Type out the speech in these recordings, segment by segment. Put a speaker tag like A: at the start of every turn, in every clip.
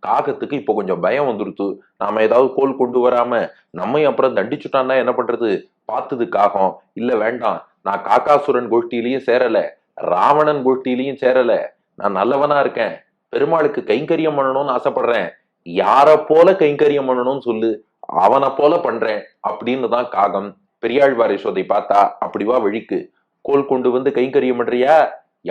A: காகத்துக்கு இப்போ கொஞ்சம் பயம் வந்துருத்து. நாம ஏதாவது கோல் கொண்டு வராம நம்மையும் அப்புறம் தண்டிச்சுட்டான்னா என்ன பண்றது? பார்த்தது காகம், இல்ல வேண்டாம், நான் காக்காசுரன் கோஷ்டியிலயும் சேரல, ராவணன் கோஷ்டியிலயும் சேரல, நான் நல்லவனா இருக்கேன், பெருமாளுக்கு கைங்கரியம் பண்ணணும்னு ஆசைப்படுறேன், யார போல கைங்கரியம் பண்ணணும்னு சொல்லு, அவனை போல பண்றேன் அப்படின்னு தான் காகம். பெரியாழ்வார் யசோதை பார்த்தா, அப்படி வா வழிக்கு, கோல் கொண்டு வந்து கைங்கரியம் பண்றியா,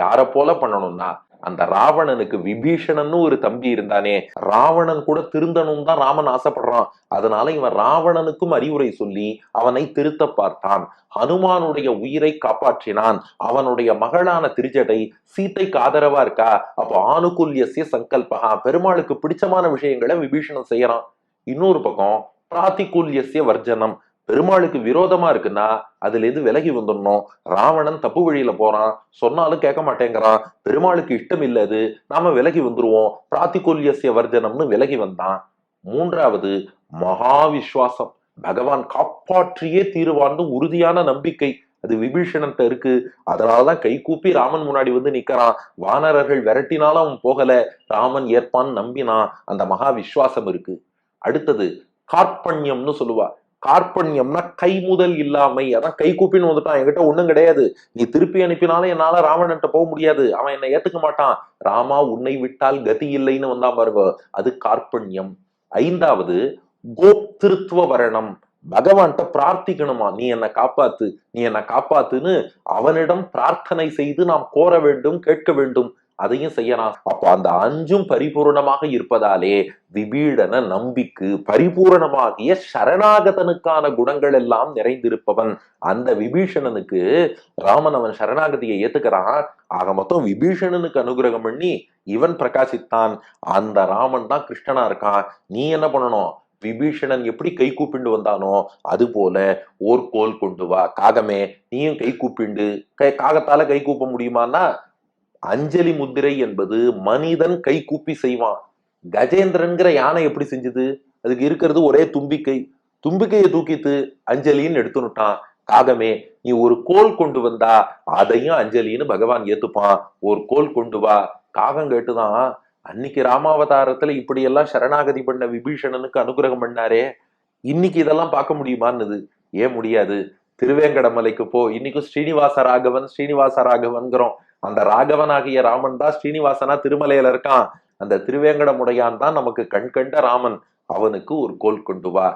A: யார போல பண்ணணும்னா அந்த ராவணனுக்கு விபீஷணன்னு ஒரு தம்பி இருந்தானே, ராவணன் கூட திருந்தணும் தான் ராமன் ஆசைப்படுறான். அதனால இவன் ராவணனுக்கும் அறிவுரை சொல்லி அவனை திருத்த பார்த்தான். ஹனுமானுடைய உயிரை காப்பாற்றினான். அவனுடைய மகளான திருஜடை சீத்தைக்கு ஆதரவா இருக்கா, அப்போ ஆணுகுல்யசிய சங்கல்பகா, பெருமாளுக்கு பிடிச்சமான விஷயங்களை விபீஷணன் செய்யறான். இன்னொரு பக்கம் பிராத்திகூல்யசிய வர்ஜனம், பெருமாளுக்கு விரோதமா இருக்குன்னா அதுல இருந்து விலகி வந்துடணும். ராவணன் தப்பு வழியில போறான், சொன்னாலும் கேட்க மாட்டேங்கிறான், பெருமாளுக்கு இஷ்டம் இல்லது, நாம விலகி வந்துருவோம், பிராத்திகூல்யசிய வர்ஜனம்னு விலகி வந்தான். மூன்றாவது மகா விஸ்வாசம், பகவான் காப்பாற்றியே தீருவான்னு உறுதியான நம்பிக்கை அது விபீஷணன்ட்ட இருக்கு. அதனாலதான் கை கூப்பி ராமன் முன்னாடி வந்து நிக்கிறான். வானரர்கள் விரட்டினாலும் அவன் போகல, ராமன் ஏற்பான்னு நம்பினான். அந்த மகா விஸ்வாசம் இருக்கு. அடுத்தது கார்பண்யம்னு சொல்லுவா. கார்பண்யம்னா கை முதல் இல்லாமை. அதான் கை கூப்பின்னு வந்துட்டான், என்கிட்ட ஒண்ணும் கிடையாது, நீ திருப்பி அனுப்பினாலும் என்னால ராவணன்ட்ட போக முடியாது, அவன் என்னை ஏத்துக்க மாட்டான், ராமா உன்னை விட்டால் கதி இல்லைன்னு வந்தான் பாருங்க, அது கார்பண்யம். ஐந்தாவது கோப்திருத்துவ வரணம், பகவான்கிட்ட பிரார்த்திக்கணுமா, நீ என்ன காப்பாத்து, நீ என்ன காப்பாத்துன்னு அவனிடம் பிரார்த்தனை செய்து நாம் கோர வேண்டும், கேட்க வேண்டும், அதையும் செய்யலாம். அப்ப அந்த அஞ்சும் பரிபூர்ணமாக இருப்பதாலே விபீடன நம்பிக்கு பரிபூரணமாகிய சரணாகதனுக்கான குணங்கள் எல்லாம் நிறைந்திருப்பவன். அந்த விபீஷணனுக்கு ராமன் அவன் சரணாகதியை ஏத்துக்கிறான். ஆக மொத்தம் விபீஷணனுக்கு அனுகிரகம் பண்ணி இவன் பிரகாசித்தான். அந்த ராமன் தான் கிருஷ்ணனா இருக்கான். நீ என்ன பண்ணணும், விபீஷணன் எப்படி கை கூப்பிண்டு வந்தானோ அது போல ஓர் கோல் கொண்டு வா. காகமே நீயும் கை கூப்பிண்டு, காகத்தால கை கூப்ப முடியுமான்னா, அஞ்சலி முத்திரை என்பது மனிதன் கை கூப்பி செய்வான். கஜேந்திரன்கிற யானை எப்படி செஞ்சது, அதுக்கு இருக்கிறது ஒரே தும்பிக்கை, தும்பிக்கையை தூக்கித்து அஞ்சலின்னு எடுத்துனுட்டான். காகமே நீ ஒரு கோல் கொண்டு வந்தா அதையும் அஞ்சலின்னு பகவான் ஏத்துப்பான், ஒரு கோல் கொண்டு வா. காகம் கேட்டுதான், அன்னைக்கு ராமாவதாரத்துல இப்படி எல்லாம் சரணாகதி பண்ண விபீஷணனுக்கு அனுகிரகம் பண்ணாரே, இன்னைக்கு இதெல்லாம் பார்க்க முடியுமான்னுது. ஏன் முடியாது, திருவேங்கடமலைக்கு போ, இன்னைக்கும் ஸ்ரீனிவாச ராகவன் ஸ்ரீனிவாச ராகவன்கிறோம். அந்த ராகவன் ஆகிய ராமன் தான் ஸ்ரீனிவாசனா திருமலையில இருக்கான். அந்த திருவேங்கடமுடையான் தான் நமக்கு கண் கண்ட ராமன். அவனுக்கு ஒரு கோல் கொண்டு வா.